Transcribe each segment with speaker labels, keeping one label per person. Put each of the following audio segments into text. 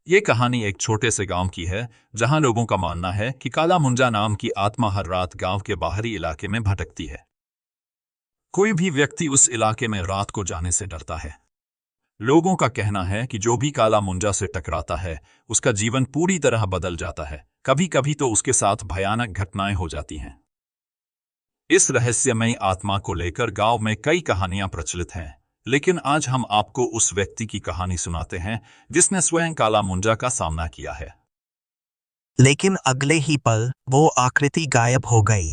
Speaker 1: ये कहानी एक छोटे से गांव की है जहां लोगों का मानना है कि काला मुंजा नाम की आत्मा हर रात गांव के बाहरी इलाके में भटकती है। कोई भी व्यक्ति उस इलाके में रात को जाने से डरता है। लोगों का कहना है कि जो भी काला मुंजा से टकराता है उसका जीवन पूरी तरह बदल जाता है। कभी कभी तो उसके साथ भयानक घटनाएं हो जाती हैं। इस रहस्यमयी आत्मा को लेकर गांव में कई कहानियां प्रचलित हैं, लेकिन आज हम आपको उस व्यक्ति की कहानी सुनाते हैं जिसने स्वयं काला मुंजा का सामना किया है।
Speaker 2: लेकिन अगले ही पल वो आकृति गायब हो गई।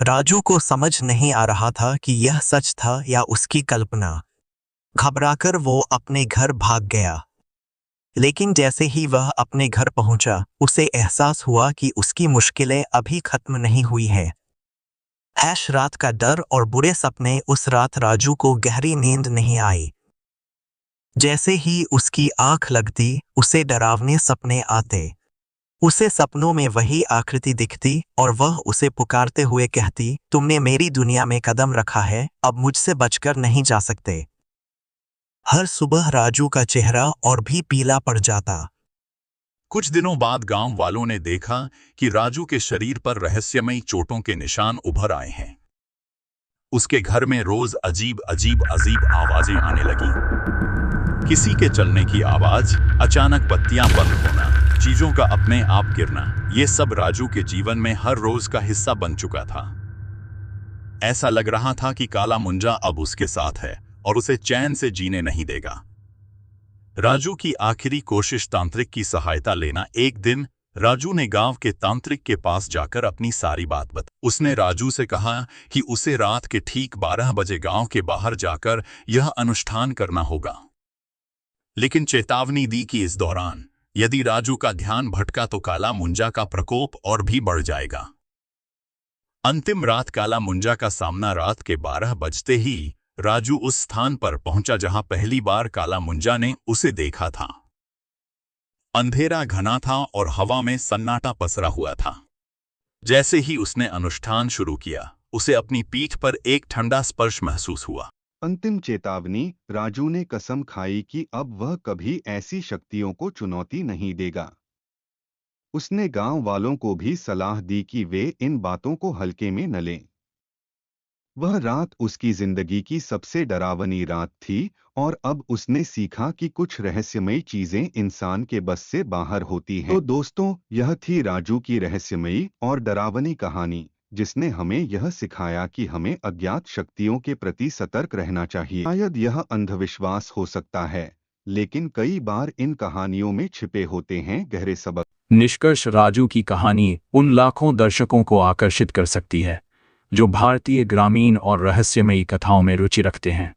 Speaker 2: राजू को समझ नहीं आ रहा था कि यह सच था या उसकी कल्पना। घबराकर वो अपने घर भाग गया। लेकिन जैसे ही वह अपने घर पहुंचा, उसे एहसास हुआ कि उसकी मुश्किलें अभी खत्म नहीं हुई हैं। रात का डर और बुरे सपने। उस रात राजू को गहरी नींद नहीं आई। जैसे ही उसकी आंख लगती, उसे डरावने सपने आते। उसे सपनों में वही आकृति दिखती और वह उसे पुकारते हुए कहती, तुमने मेरी दुनिया में कदम रखा है, अब मुझसे बचकर नहीं जा सकते। हर सुबह राजू का चेहरा और भी पीला पड़ जाता।
Speaker 1: कुछ दिनों बाद गांव वालों ने देखा कि राजू के शरीर पर रहस्यमयी चोटों के निशान उभर आए हैं। उसके घर में रोज अजीब आवाजें आने लगी। किसी के चलने की आवाज, अचानक बत्तियां बंद होना, चीजों का अपने आप गिरना, ये सब राजू के जीवन में हर रोज का हिस्सा बन चुका था। ऐसा लग रहा था कि काला मुंजा अब उसके साथ है और उसे चैन से जीने नहीं देगा। राजू की आखिरी कोशिश तांत्रिक की सहायता लेना। एक दिन राजू ने गांव के तांत्रिक के पास जाकर अपनी सारी बात बताई। उसने राजू से कहा कि उसे रात के ठीक 12 बजे गांव के बाहर जाकर यह अनुष्ठान करना होगा, लेकिन चेतावनी दी कि इस दौरान यदि राजू का ध्यान भटका तो काला मुंजा का प्रकोप और भी बढ़ जाएगा। अंतिम रात काला मुंजा का सामना। रात के 12 बजते ही राजू उस स्थान पर पहुंचा जहां पहली बार काला मुंजा ने उसे देखा था। अंधेरा घना था और हवा में सन्नाटा पसरा हुआ था। जैसे ही उसने अनुष्ठान शुरू किया, उसे अपनी पीठ पर एक ठंडा स्पर्श महसूस हुआ।
Speaker 3: अंतिम चेतावनी। राजू ने कसम खाई कि अब वह कभी ऐसी शक्तियों को चुनौती नहीं देगा। उसने गांव वालों को भी सलाह दी कि वे इन बातों को हल्के में न लें। वह रात उसकी जिंदगी की सबसे डरावनी रात थी और अब उसने सीखा कि कुछ रहस्यमयी चीजें इंसान के बस से बाहर होती हैं। तो दोस्तों, यह थी राजू की रहस्यमयी और डरावनी कहानी, जिसने हमें यह सिखाया कि हमें अज्ञात शक्तियों के प्रति सतर्क रहना चाहिए। शायद यह अंधविश्वास हो सकता है, लेकिन कई बार इन कहानियों में छिपे होते हैं गहरे सबक।
Speaker 4: निष्कर्ष, राजू की कहानी उन लाखों दर्शकों को आकर्षित कर सकती है जो भारतीय ग्रामीण और रहस्यमयी कथाओं में रुचि रखते हैं।